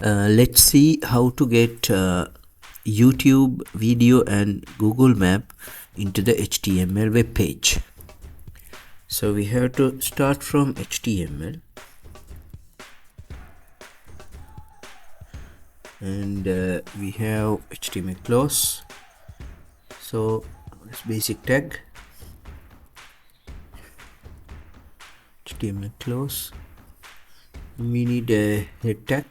Let's see how to get YouTube video and Google Map into the HTML web page. So we have to start from HTML and we have HTML close. So it's basic tag, HTML close. We need a head tag.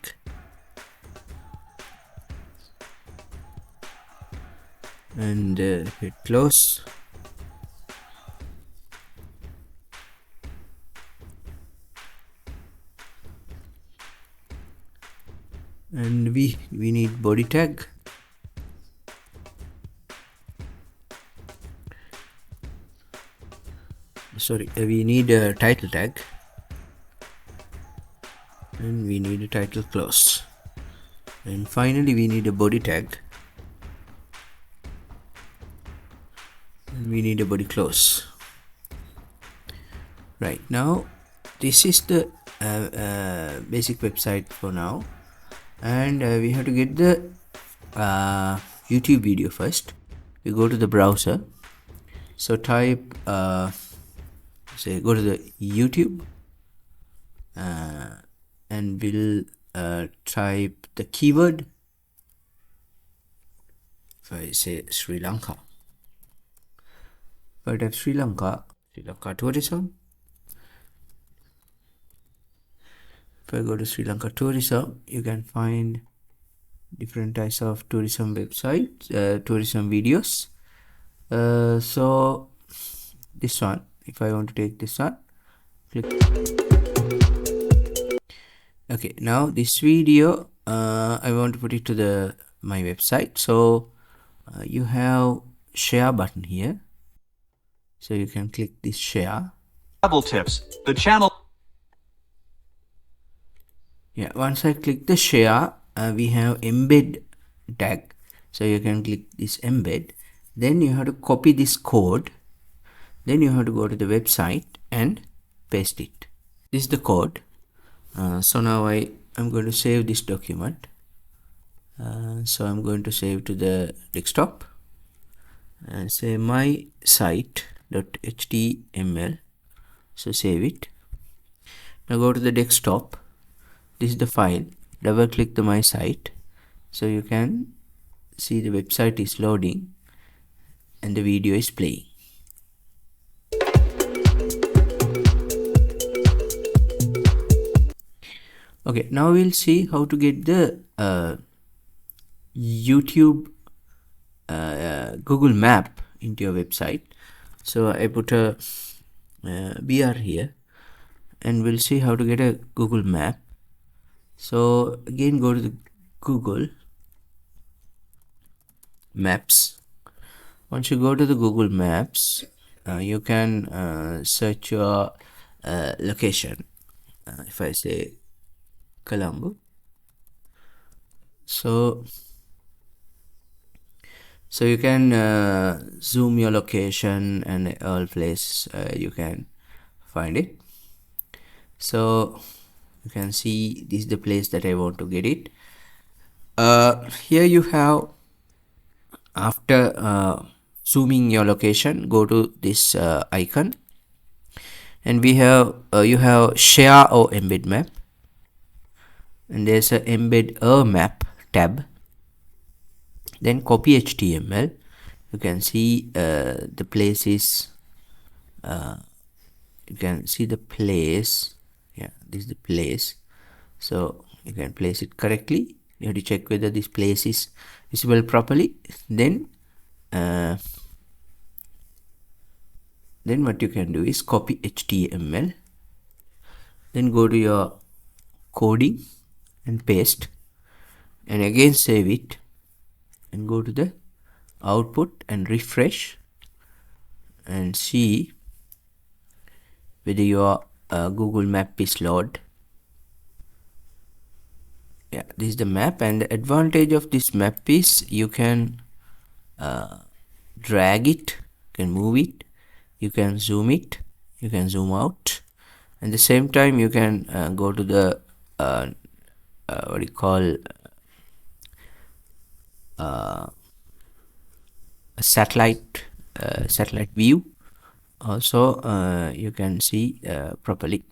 And hit close. And we need body tag. Sorry, we need a title tag. And we need a title close. And finally we need a body tag. And we need a body close. Right, now this is the basic website for now, and we have to get the YouTube video first. We go to the browser, so type say go to the YouTube and we'll type the keyword. If I say Sri Lanka, if I type Sri Lanka tourism. If I go to Sri Lanka tourism, you can find different types of tourism websites, tourism videos. So this one, if I want to take this one, click. Okay, now this video I want to put it to my website. So you have share button here, so you can click this share. Travel tips, the channel. Yeah, once I click the share, we have embed tag, so you can click this embed. Then you have to copy this code, then you have to go to the website and paste it. This is the code. So now I'm going to save this document. So I'm going to save to the desktop and say my site.html. So save it. Now go to the desktop. This is the file. Double click the my site, so you can see the website is loading and the video is playing. Okay, now we'll see how to get the YouTube Google Map into your website. So I put a BR here and we'll see how to get a Google Map. So again, go to the Google Maps. Once you go to the Google Maps, you can search your location. If I say Colombo, so you can zoom your location and all places you can find it. So you can see this is the place that I want to get it. Here you have, after zooming your location, go to this icon, and we have you have share or embed map, and there's a embed a map tab. Then copy HTML. You can see the places. You can see the place. Yeah, this is the place, so you can place it correctly. You have to check whether this place is visible properly. Then what you can do is copy HTML, then go to your coding and paste, and again save it and go to the output and refresh and see whether your Google Map is loaded. Yeah, this is the map, and the advantage of this map is you can drag it, you can move it, you can zoom it, you can zoom out, and at the same time you can go to the what do you call, a satellite view also you can see properly.